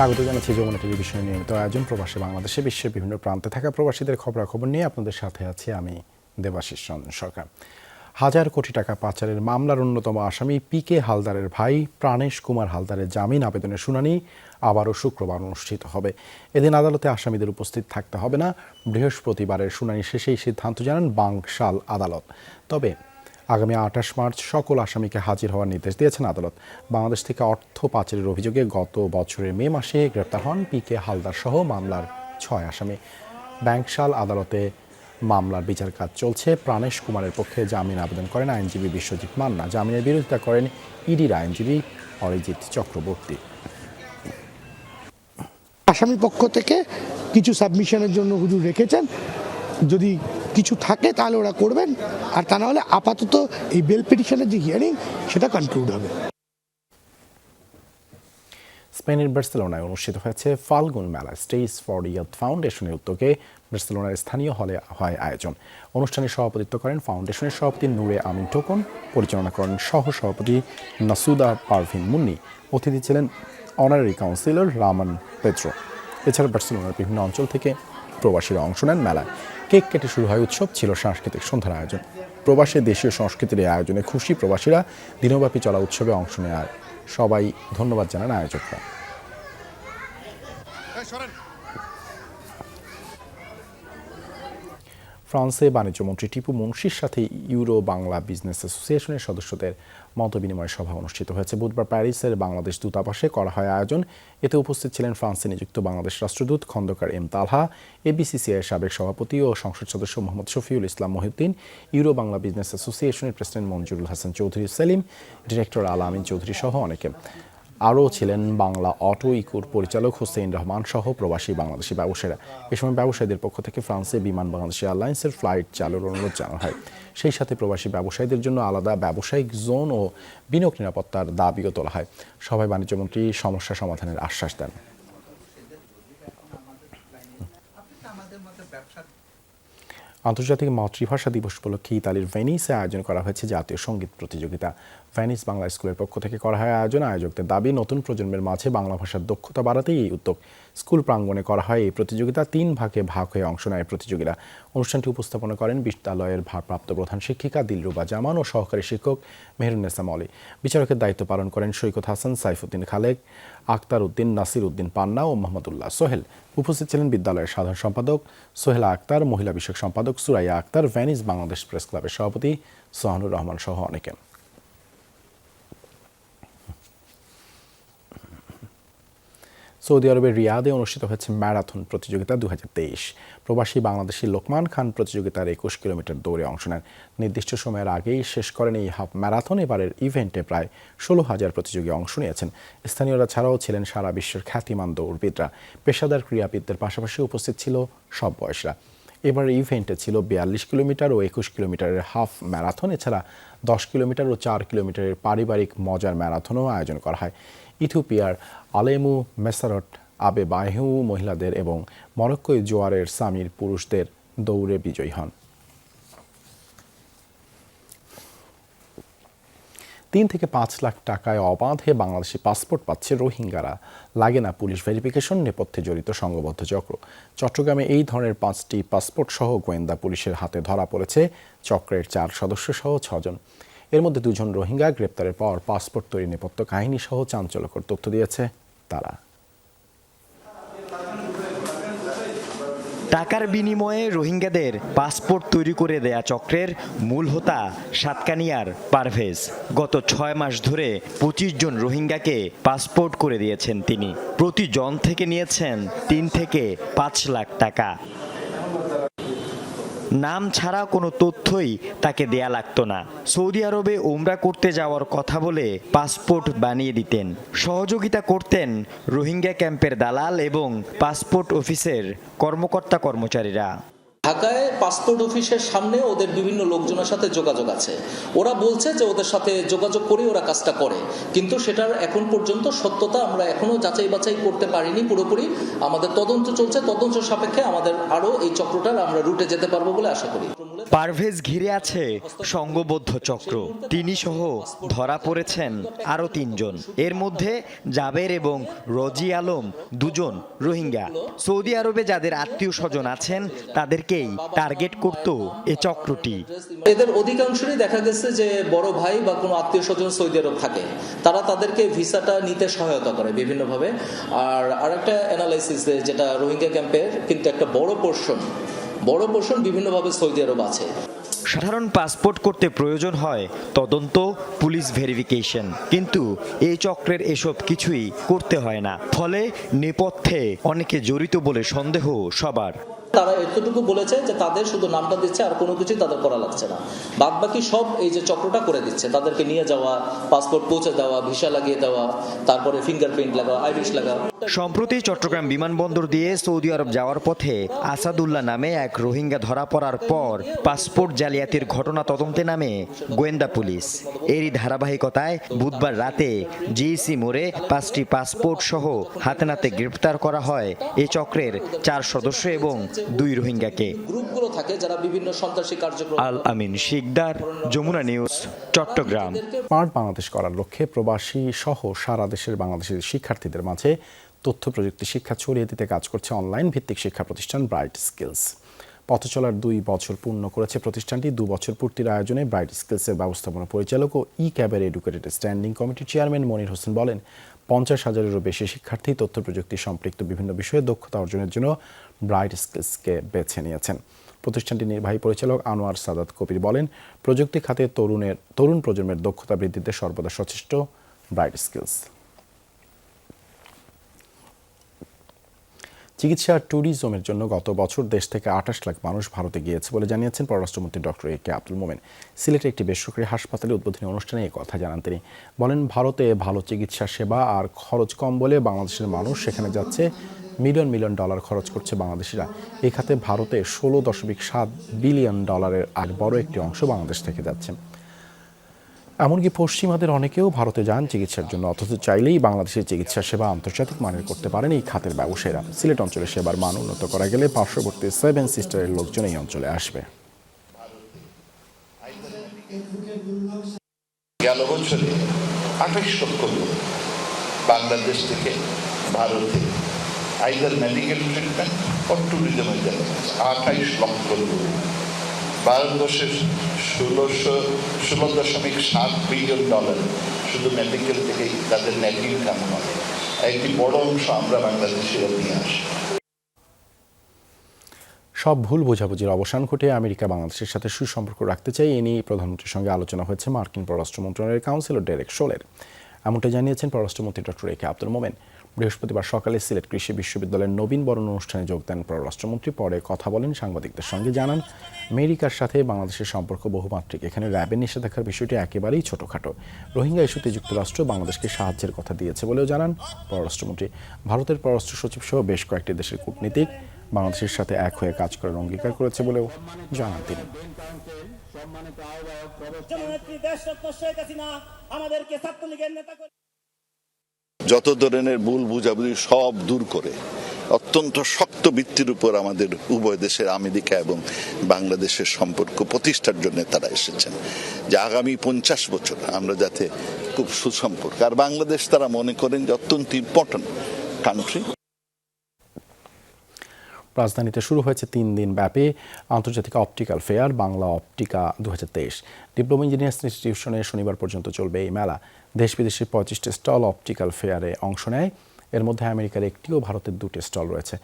স্বাগত জানাচ্ছি যমুনা টেলিভিশনের নিয়মিত আয়োজন প্রবাসী বাংলাদেশে বিশ্বের বিভিন্ন প্রান্তে থাকা প্রবাসীদের খবরাখবর নিয়ে আপনাদের সাথে আছি আমি দেবাশিস রঞ্জন সরকার। হাজার কোটি টাকা পাচারের মামলার অন্যতম আসামি পিকে হালদারের ভাই প্রাণেশ কুমার হালদারের জামিন আবেদনের শুনানি আবারও শুক্রবার অনুষ্ঠিত হবে। এদিন আদালতে আসামিদের উপস্থিত থাকতে হবে না। বৃহস্পতিবারের শুনানি শেষেই সিদ্ধান্ত জানান বাংশাল আদালত। তবে আগামী ২৮ মার্চ সকল আসামিকে হাজির হওয়ার নির্দেশ দিয়েছেন আদালত। বাংলাদেশ থেকে অর্থ পাচারের অভিযোগে গত বছরের মে মাসে গ্রেপ্তার হন পিকে হালদার সহ মামলার ৬ আসামি। বাংশাল আদালতে মামলার বিচার কাজ চলছে। প্রাণেশ কুমারের পক্ষে জামিন আবেদন করেন আইনজীবী বিশ্বজিৎ মান্না। জামিনের বিরোধিতা করেন ইডির আইনজীবী অরিজিৎ চক্রবর্তী। আসামি পক্ষ থেকে কিছু সাবমিশনের জন্য হুজুর রেখেছেন, যদি কিছু থাকে তাহলে ওরা করবেন, আর তা না হলে আপাতত এই বেল পিটিশনের যে হিয়ারিং সেটা কনক্লুড হবে। স্পেনের বার্সেলোনায় অনুষ্ঠিত হয়েছে ফাল্গুন মেলা। স্টেজ ফর ইয়ুথ ফাউন্ডেশনের উদ্যোগে বার্সেলোনার স্থানীয় হলে হয় আয়োজন। অনুষ্ঠানে সভাপতিত্ব করেন ফাউন্ডেশনের সভাপতি নূরে আমিন টোকন, পরিচালনা করেন সহ সভাপতি নাসুদা পারভিন মুন্নি। অতিথি ছিলেন অনারারি কাউন্সিলর রামান পেদ্রো। এছাড়া বার্সেলোনার বিভিন্ন অঞ্চল থেকে প্রবাসীরা অংশ নেন মেলায়। কেক কেটে শুরু হয় উৎসব, ছিল সাংস্কৃতিক সন্ধ্যার আয়োজন। প্রবাসী দেশীয় সংস্কৃতির এই আয়োজনে খুশি প্রবাসীরা। দিনব্যাপী চলা উৎসবে অংশ নেওয়ার সবাই ধন্যবাদ জানান আয়োজকরা। ফ্রান্সে বাণিজ্যমন্ত্রী টিপু মুনশির সাথে ইউরো বাংলা বিজনেস অ্যাসোসিয়েশনের সদস্যদের মতবিনিময় সভা অনুষ্ঠিত হয়েছে। বুধবার প্যারিসের বাংলাদেশ দূতাবাসে করা হয় আয়োজন। এতে উপস্থিত ছিলেন ফ্রান্সে নিযুক্ত বাংলাদেশ রাষ্ট্রদূত খন্দকার এম তালহা, এবিসিসিআইয়ের সাবেক সভাপতি ও সংসদ সদস্য মোহাম্মদ শফিউল ইসলাম মহিউদ্দিন, ইউরো বাংলা বিজনেস অ্যাসোসিয়েশনের প্রেসিডেন্ট মঞ্জুরুল হাসান চৌধুরী সেলিম, ডিরেক্টর আল আমিন চৌধুরী সহ অনেকে। আরও ছিলেন বাংলা অটো ইকুর পরিচালক হোসেইন রহমান সহ প্রবাসী বাংলাদেশি ব্যবসায়ীরা। এ সময় ব্যবসায়ীদের পক্ষ থেকে ফ্রান্সে বিমান বাংলাদেশ এয়ারলাইন্সের ফ্লাইট চালুর অনুরোধ জানানো হয়। সেই সাথে প্রবাসী ব্যবসায়ীদের জন্য আলাদা ব্যবসায়িক জোন ও বিনিয়োগ নিরাপত্তার দাবিও তোলা হয়। সভায় বাণিজ্যমন্ত্রী সমস্যা সমাধানের আশ্বাস দেন। আন্তর্জাতিক মাতৃভাষা দিবস উপলক্ষে ইতালির ভেনিসে আয়োজন করা হয়েছে জাতীয় সঙ্গীত প্রতিযোগিতা। ভেনিস বাংলা স্কুলের পক্ষ থেকে করা হয় আয়োজন। আয়োজকদের দাবি, নতুন প্রজন্মের মাঝে বাংলা ভাষার দক্ষতা বাড়াতেই এই উদ্যোগ। স্কুল প্রাঙ্গণে করা হয় এই প্রতিযোগিতা। 3 ভাগে ভাগ হয়ে অংশ নেয় প্রতিযোগীরা। অনুষ্ঠানটি উপস্থাপনা করেন বিদ্যালয়ের ভারপ্রাপ্ত প্রধান শিক্ষিকা দিলরুবা জামান ও সহকারী শিক্ষক মেহরুন্নেসা মলি। বিচারকের দায়িত্ব পালন করেন সৈকত হাসান, সাইফুদ্দিন খালেক, আক্তার উদ্দিন, নাসির উদ্দিন পান্না ও মোহাম্মদুল্লাহ সোহেল। উপস্থিত ছিলেন বিদ্যালয়ের সাধারণ সম্পাদক সোহেলা আক্তার, মহিলা বিষয়ক সম্পাদক সুরাইয়া আক্তার, ভেনিস বাংলাদেশ প্রেস ক্লাবের সভাপতি সোহানুর রহমান সহ অনেকে। সৌদি আরবের রিয়াদে অনুষ্ঠিত হয়েছে ম্যারাথন প্রতিযোগিতা 2023। প্রবাসী বাংলাদেশি লোকমান খান প্রতিযোগিতার 21 কিলোমিটার দৌড়ে অংশ নেন। নির্দিষ্ট সময়ের আগেই শেষ করেন এই হাফ ম্যারাথন। এবারের ইভেন্টে প্রায় 16,000 প্রতিযোগী অংশ নিয়েছেন। স্থানীয়রা ছাড়াও ছিলেন সারা বিশ্বের খ্যাতিমান দৌড়বিদরা। পেশাদার ক্রীড়াবিদদের পাশাপাশি উপস্থিত ছিল সব বয়সরা। এবারের ইভেন্টে ছিল 42 কিলোমিটার ও 21 কিলোমিটারের হাফ ম্যারাথন। এছাড়া 10 কিলোমিটার ও 4 কিলোমিটারের পারিবারিক মজার ম্যারাথনও আয়োজন করা হয়। ইথিওপিয়ার আলেমু মেসারট আবে বাহেউ মহিলাদের এবং মরক্কোয় জোয়ারের সামির পুরুষদের দৌড়ে বিজয়ী হন। 3 থেকে 5 লাখ টাকায় অবাধে বাংলাদেশি পাসপোর্ট পাচ্ছে রোহিঙ্গারা। লাগে না পুলিশ ভেরিফিকেশন, নেপথ্যে জড়িত সংঘবদ্ধ চক্র। চট্টগ্রামে এই ধরনের 5টি পাসপোর্ট সহ গোয়েন্দা পুলিশের হাতে ধরা পড়েছে চক্রের 4 সদস্য সহ 6 জন। এর মধ্যে 2 জন রোহিঙ্গা। গ্রেপ্তারের পর পাসপোর্ট তৈরি নেপথ্য কাহিনী সহ চাঞ্চল্যকর তথ্য দিয়েছে তারা। টাকার বিনিময়ে রোহিঙ্গাদের পাসপোর্ট তৈরি করে দেয়া চক্রের মূল হোতা সাতকানিয়ার পারভেজ। গত 6 মাস ধরে 25 জন রোহিঙ্গাকে পাসপোর্ট করে দিয়েছেন তিনি। প্রতিজন থেকে নিয়েছেন 3 থেকে 5 লাখ টাকা। নাম ছাড়া কোনো তথ্যই তাকে দেয়া লাগতো না। সৌদি আরবে উমরা করতে যাওয়ার কথা বলে পাসপোর্ট বানিয়ে দিতেন। সহযোগিতা করতেন রোহিঙ্গা ক্যাম্পের দালাল এবং পাসপোর্ট অফিসের কর্মকর্তা কর্মচারীরা। ঢাকায় পাসপোর্ট অফিসের সামনে ওদের বিভিন্ন লোকজনের সাথে যোগাযোগ আছে। ওরা বলছে যে ওদের সাথে যোগাযোগ করে ওরা কাজটা করে, কিন্তু সেটার এখন পর্যন্ত সত্যতা আমরা এখনো যাচাই বাছাই করতে পারিনি পুরোপুরি। আমাদের তদন্ত চলছে, তদন্ত সাপেক্ষে আমাদের আরো এই চক্রটার আমরা রুটে যেতে পারবো বলে আশা করি। পারভেজ ঘিরে আছে সংঘবদ্ধ চক্র। তিনি সহ ধরা পড়েছেন আরও 3 জন। এর মধ্যে জাবের এবং রজি আলম 2 জন রোহিঙ্গা। সৌদি আরবে যাদের আত্মীয় স্বজন আছেন তাদেরকেই টার্গেট করত এ চক্রটি। এদের অধিকাংশই দেখা গেছে যে বড় ভাই বা কোনো আত্মীয় স্বজন সৌদি আরব থাকে, তারা তাদেরকে ভিসাটা নিতে সহায়তা করে বিভিন্নভাবে। আর আরেকটা অ্যানালাইসিস যেটা রোহিঙ্গা ক্যাম্পের কিন্তু একটা বড় পোর্শন বিভিন্নভাবে সৌদি আরব আছে। সাধারণ পাসপোর্ট করতে প্রয়োজন হয় তদন্ত, পুলিশ ভেরিফিকেশন, কিন্তু এই চক্রের এসব কিছুই করতে হয় না। ফলে নেপথ্যে অনেকে জড়িত বলে সন্দেহ সবার। তারা এতটুকু বলেছে যে তাদের শুধু নামটা দিচ্ছে, আর কোনো কিছুই তাদের করা লাগছে না। বাদ বাকি সব এই যে চক্রটা করে দিচ্ছে, তাদেরকে নিয়ে যাওয়া, পাসপোর্ট পৌঁছে দেওয়া, ভিসা লাগিয়ে দেওয়া, তারপরে ফিঙ্গারপ্রিন্ট লাগাও, আইরিশ লাগাও। সম্প্রতি চট্টগ্রাম বিমানবন্দর দিয়ে সৌদি আরব যাওয়ার পথে আসাদুল্লাহ নামে এক রোহিঙ্গা ধরা পড়ার পর পাসপোর্ট জালিয়াতির ঘটনা তদন্তে নামে গোয়েন্দা পুলিশ। এরই ধারাবাহিকতায় বুধবার রাতে জিইসি মোড়ে 5টি পাসপোর্ট সহ হাতে নাতে গ্রেপ্তার করা হয় এ চক্রের 4 সদস্য এবং 2 রোহিঙ্গাকে। গ্রুপগুলো থাকে যারা বিভিন্ন সন্ত্রাসী কার্যক্রম। আল আমিন শিকদার, যমুনা নিউজ, চট্টগ্রাম। স্মার্ট বাংলাদেশ করার লক্ষ্যে প্রবাসী সহ সারা দেশের বাংলাদেশি শিক্ষার্থীদের মাঝে তথ্য প্রযুক্তি শিক্ষা ছড়িয়ে দিতে কাজ করছে অনলাইন ভিত্তিক শিক্ষা প্রতিষ্ঠান ব্রাইট স্কিলস। পথ চলার 2 বছর পূর্ণ করেছে প্রতিষ্ঠানটি। 2 বছর পূর্তির আয়োজনে ব্রাইট স্কিলসের ব্যবস্থাপনা পরিচালক ও ক্যাবের এডুকেটেড স্ট্যান্ডিং কমিটির চেয়ারম্যান মনির হোসেন বলেন, 50,000-এরও বেশি শিক্ষার্থী তথ্য প্রযুক্তি সম্পৃক্ত বিভিন্ন বিষয়ে দক্ষতা অর্জনের জন্য ব্রাইট স্কিলসকে বেছে নিয়েছেন। প্রতিষ্ঠানটির নির্বাহী পরিচালক আনোয়ার সাদাত কবির বলেন, প্রযুক্তি খাতে তরুণ প্রজন্মের দক্ষতা বৃদ্ধিতে সর্বদা সচেষ্ট ব্রাইট স্কিলস। চিকিৎসা ট্যুরিজমের জন্য গত বছর দেশ থেকে 28 লাখ মানুষ ভারতে গিয়েছে বলে জানিয়েছেন পররাষ্ট্রমন্ত্রী ডক্টর এ কে আব্দুল মোমেন। সিলেটে একটি বেসরকারি হাসপাতালে উদ্বোধনী অনুষ্ঠানে এই কথা জানান তিনি। বলেন, ভারতে ভালো চিকিৎসা সেবা আর খরচ কম বলে বাংলাদেশের মানুষ সেখানে যাচ্ছে। মিলিয়ন ডলার খরচ করছে বাংলাদেশিরা। এই খাতে ভারতে $16.7 বিলিয়ন আর বড় একটি অংশ বাংলাদেশ থেকে যাচ্ছে। এমনকি পশ্চিমাদের অনেকেও ভারতে যান চিকিৎসার জন্য, অথচ চাইলেই বাংলাদেশের চিকিৎসা সেবা আন্তর্জাতিক মানের করতে পারেন এই খাতের ব্যবসায়ীরা। সিলেট অঞ্চলে সেবার মান উন্নত করা গেলে পার্শ্ববর্তী 7 সিস্টারের লোকজন এই অঞ্চলে আসবে। গেল বছরে 28 লক্ষ লোক বাংলাদেশ থেকে ভারতে আইদার মেডিকেল ট্রিটমেন্ট ও ট্যুরিজমের জন্য 28 লক্ষ লোক। ভারতবর্ষের 16.7 বিলিয়ন ডলার শুধু মেডিকেল থেকেই তাদের নেট ইনকাম হয়। একটি বড় অংশ আমরা বাংলাদেশিরা নিয়ে আসি। সব ভুল বোঝাবুঝির অবসান ঘটিয়ে আমেরিকা বাংলাদেশের সাথে সুসম্পর্ক রাখতে চাই, এ নিয়ে প্রধানমন্ত্রীর সঙ্গে আলোচনা হয়েছে মার্কিন পররাষ্ট্র মন্ত্রণালয়ের কাউন্সিলর ডেরেক শোলের। এমনটা জানিয়েছেন পররাষ্ট্রমন্ত্রী ডক্টর এ কে আব্দুল মোমেন। বৃহস্পতিবার সকালে সিলেট কৃষি বিশ্ববিদ্যালয়ের নবীন বরণ অনুষ্ঠানে যোগ দেন পররাষ্ট্রমন্ত্রী। পরে কথা বলেন সাংবাদিকদের সঙ্গে। জানান, আমেরিকার সাথে বাংলাদেশের সম্পর্ক বহুমাত্রিক। এখানে র্যাবের নিষেধাজ্ঞার বিষয়টি একেবারেই ছোটখাটো। রোহিঙ্গা ইস্যুতে যুক্তরাষ্ট্র বাংলাদেশকে সাহায্যের কথা দিয়েছে বলেও জানান পররাষ্ট্রমন্ত্রী। ভারতের পররাষ্ট্র সচিব সহ বেশ কয়েকটি দেশের কূটনীতিক বাংলাদেশের সাথে এক হয়ে কাজ করার অঙ্গীকার করেছে বলেও জানান তিনি। যত ধরনের ভুল বুঝাবুঝি সব দূর করে অত্যন্ত শক্ত ভিত্তির উপর আমাদের উভয় দেশের আমেরিকা এবং বাংলাদেশের সম্পর্ক প্রতিষ্ঠার জন্য তারা এসেছেন, যে আগামী 50 বছর আমরা যাতে খুব সুসম্পর্ক। আর বাংলাদেশ তারা মনে করেন যে অত্যন্ত ইম্পর্টেন্ট কান্ট্রি। রাজধানীতে শুরু হয়েছে 3 দিন ব্যাপী আন্তর্জাতিক optical fair Bangla Optica 2023। Diploma engineers ইনস্টিটিউশনে শনিবার পর্যন্ত চলবে এই মেলা। দেশ বিদেশের 25টি স্টল অপটিক্যাল ফেয়ারে অংশ নেয়। এর মধ্যে আমেরিকার 1টি ও ভারতের 2টি স্টল রয়েছে।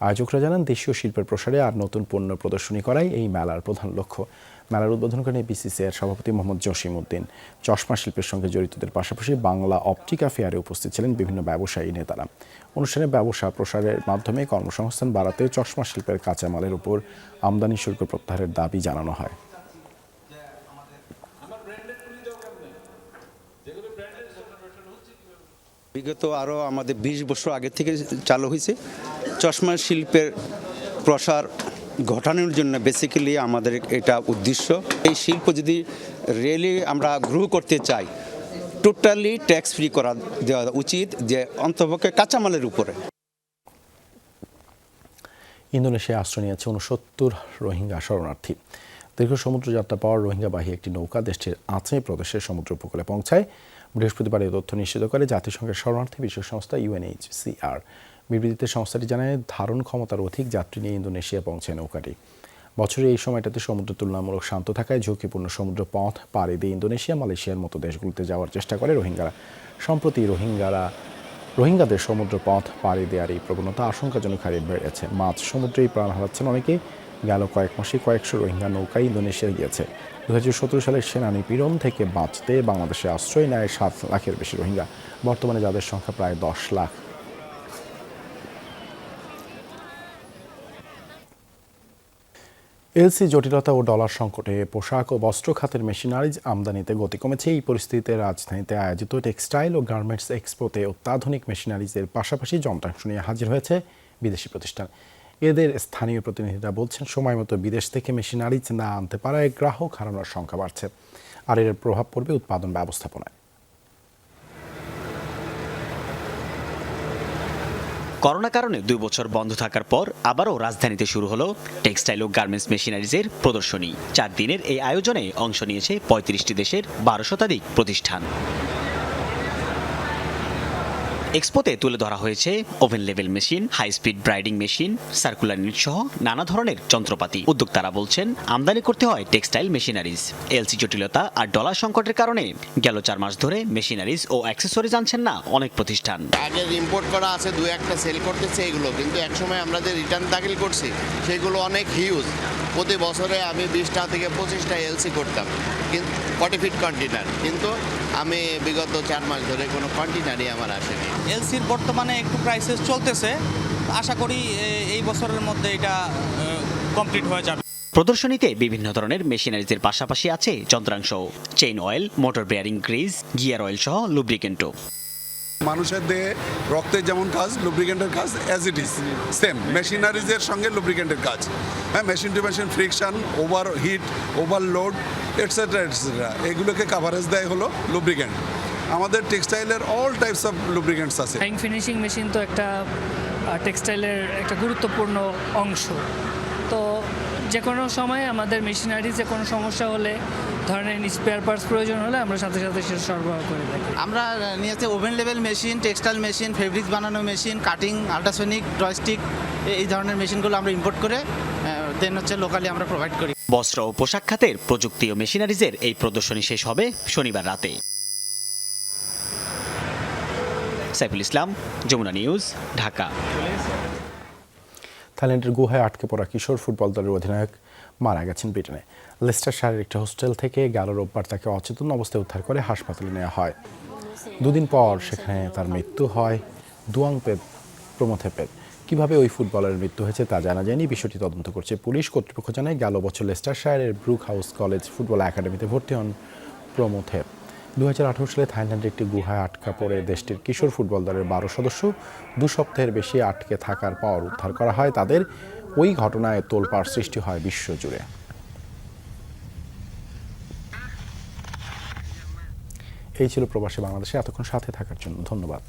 আয়োজকরা জানান, দেশীয় শিল্পের প্রসারে আর নতুন পণ্য প্রদর্শনী করাই এই মেলার প্রধান লক্ষ্য। মেলার উদ্বোধন করেন বিসিসিআইয়ের সভাপতি মোহাম্মদ জসিম উদ্দিন। চশমা শিল্পের সঙ্গে জড়িতদের পাশাপাশি বাংলা অপটিকা ফেয়ারে উপস্থিত ছিলেন বিভিন্ন ব্যবসায়ী নেতারা। অনুষ্ঠানে ব্যবসা প্রসারের মাধ্যমে কর্মসংস্থান বাড়াতে চশমা শিল্পের কাঁচামালের উপর আমদানি শুল্ক প্রত্যাহারের দাবি জানানো হয়। বিগত আরও আমাদের 20 বছর আগে থেকে চালু হয়েছে চশমা শিল্পের প্রসার ঘটানোর জন্য। বেসিক্যালি আমাদের এটা উদ্দেশ্য। এই শিল্প যদি রিয়েলি আমরা গ্রো করতে চাই, টোটালি ট্যাক্স ফ্রি করা দেওয়া উচিত, যে অন্তপক্ষে কাঁচামালের উপরে। ইন্দোনেশিয়ায় আশ্রয় নিয়েছে 69 রোহিঙ্গা শরণার্থী। দীর্ঘ সমুদ্রযাত্রা পর রোহিঙ্গাবাহী একটি নৌকা দেশটির আঁচে প্রদেশের সমুদ্র উপকূলে পৌঁছায়। বৃহস্পতিবার এই তথ্য নিশ্চিত করে জাতিসংঘের শরণার্থী বিষয়ক সংস্থা UNHCR। বিবৃতিতে সংস্থাটি জানায় ধারণ ক্ষমতার অধিক যাত্রী নিয়ে ইন্দোনেশিয়া পৌঁছায় নৌকাটি। বছরের এই সময়টাতে সমুদ্র তুলনামূলক শান্ত থাকায় ঝুঁকিপূর্ণ সমুদ্র পথ পাড়ি দিয়ে ইন্দোনেশিয়া, মালয়েশিয়ার মতো দেশগুলোতে যাওয়ার চেষ্টা করে রোহিঙ্গারা। সম্প্রতি রোহিঙ্গাদের সমুদ্র পথ পাড়ি দেওয়ার এই প্রবণতা আশঙ্কাজনক হারে বেড়েছে। মাঝ সমুদ্রেই প্রাণ হারাচ্ছেন অনেকে। গেল কয়েক মাসে কয়েকশো রোহিঙ্গা নৌকায় ইন্দোনেশিয়া গিয়েছে। 2017 সালের সেনা নিপীড়ন থেকে বাঁচতে বাংলাদেশে আশ্রয় নেয় 7 লাখের বেশি রোহিঙ্গা। বর্তমানে যাদের সংখ্যা প্রায় 10 লাখ। এলসি জটিলতা ও ডলার সংকটে পোশাক ও বস্ত্র খাতের মেশিনারিজ আমদানিতে গতি কমেছে। এই পরিস্থিতিতে রাজধানীতে আয়োজিত টেক্সটাইল ও গার্মেন্টস এক্সপোতে অত্যাধুনিক মেশিনারিজের পাশাপাশি যন্ত্রাংশ নিয়ে হাজির হয়েছে বিদেশি প্রতিষ্ঠান। এদের স্থানীয় প্রতিনিধিরা বলছেন, সময় মতো বিদেশ থেকে মেশিনারিজ না আনতে পারায় গ্রাহক হারানোর সংখ্যা বাড়ছে, আর এর প্রভাব পড়বে উৎপাদন ব্যবস্থাপনায়। করোনা কারণে 2 বছর বন্ধ থাকার পর আবারও রাজধানীতে শুরু হলো টেক্সটাইল ও গার্মেন্টস মেশিনারিজের প্রদর্শনী। 4 দিনের এই আয়োজনে অংশ নিয়েছে 35টি দেশের 12 শতাধিক প্রতিষ্ঠান। এক্সপোতে তুলে ধরা হয়েছে ওভেন লেভেল machine, high speed braiding machine, circular knit সহ নানা ধরনের যন্ত্রপাতি। উদ্যোক্তারা বলছেন, আমদানি করতে হয় টেক্সটাইল মেশিনারিজ। এলসি জটিলতা আর ডলার সংকটের কারণে গেল 4 মাস ধরে মেশিনারিজ ও অ্যাক্সেসরিজ আনছেন না অনেক প্রতিষ্ঠান। আগের ইম্পোর্ট করা আছে 2-1টা সেল করতেছে এগুলো, কিন্তু একসময় আমরা যে রিটার্ন দাখিল করছি সেগুলো অনেক হিউজ। প্রতি বছরে আমি 20টা থেকে 25টা এলসি করতাম, কিন্তু 40 ফিট কন্টেনার, কিন্তু আমি বিগত 4 মাস ধরে কোনো কন্টেনারই আমার আসেনি। এলসির বর্তমানে একটু ক্রাইসিস চলতেছে, আশা করি এই বছরের মধ্যে এটা কমপ্লিট হয়ে যাবে। প্রদর্শনীতে বিভিন্ন ধরনের মেশিনারিজের পাশাপাশি আছে যন্ত্রাংশ, chain oil, motor bearing grease, gear oil সহ লুব্রিকেন্টও। মানুষের দেহে রক্তের যেমন কাজ, লুব্রিকেন্টের কাজ অ্যাজ ইট ইজ সেম মেশিনারিজের সঙ্গে লুব্রিকেন্টের কাজ। হ্যাঁ, machine to machine friction, over heat, overload etcetera etcetera এগুলোকে কাভারেজ দেয় হলো লুব্রিকেন্ট। আমাদের টেক্সটাইলের অল টাইপস অফ লুব্রিকেন্টস আছে। ডাইং ফিনিশিং মেশিন তো একটা টেক্সটাইলের একটা গুরুত্বপূর্ণ অংশ। তো যে কোনো সময় আমাদের মেশিনারি যে কোনো সমস্যা হলে, ধরনের স্পেয়ার পার্টস প্রয়োজন হলে আমরা সাথে সাথে সেটা সরবরাহ করে থাকি। আমরা নিয়েছি ওভেন লেভেল মেশিন, টেক্সটাইল মেশিন, ফেব্রিক্স বানানো মেশিন, কাটিং, আল্ট্রাসনিক, জয়স্টিক, এই ধরনের মেশিনগুলো আমরা ইম্পোর্ট করে দেন লোকালি আমরা প্রোভাইড করি। বস্ত্র ও পোশাক খাতের প্রযুক্তি ও মেশিনারিজের এই প্রদর্শনী শেষ হবে শনিবার রাতে। সাইফুল ইসলাম, যমুনা নিউজ, ঢাকা। থাইল্যান্ডের গুহায় আটকে পড়া কিশোর ফুটবল দলের অধিনায়ক মারা গেছেন ব্রিটেনে। লেস্টার শায়ারের একটি হোস্টেল থেকে গেল রোববার তাকে অচেতন অবস্থায় উদ্ধার করে হাসপাতালে নেওয়া হয়। 2 দিন পর সেখানে তার মৃত্যু হয়। দুয়াংপেত প্রমথেপের কিভাবে ওই ফুটবলারের মৃত্যু হয়েছে তা জানা যায়নি। বিষয়টি তদন্ত করছে পুলিশ। কর্তৃপক্ষ জানায়, গেল বছর লেস্টার শায়ারের ব্রুক হাউস কলেজ ফুটবল একাডেমিতে ভর্তি হন প্রমথেপ। 2018 সালে থাইল্যান্ডের একটি গুহায় আটকা পড়ে দেশটির কিশোর ফুটবল দলের 12 সদস্য 2 সপ্তাহের বেশি আটকে থাকার পর উদ্ধার করা হয় তাদের। ওই ঘটনায় তোলপাড় সৃষ্টি হয় বিশ্বজুড়ে। এই ছিল প্রবাসী বাংলাদেশে এতক্ষণ সাথে থাকার জন্য ধন্যবাদ।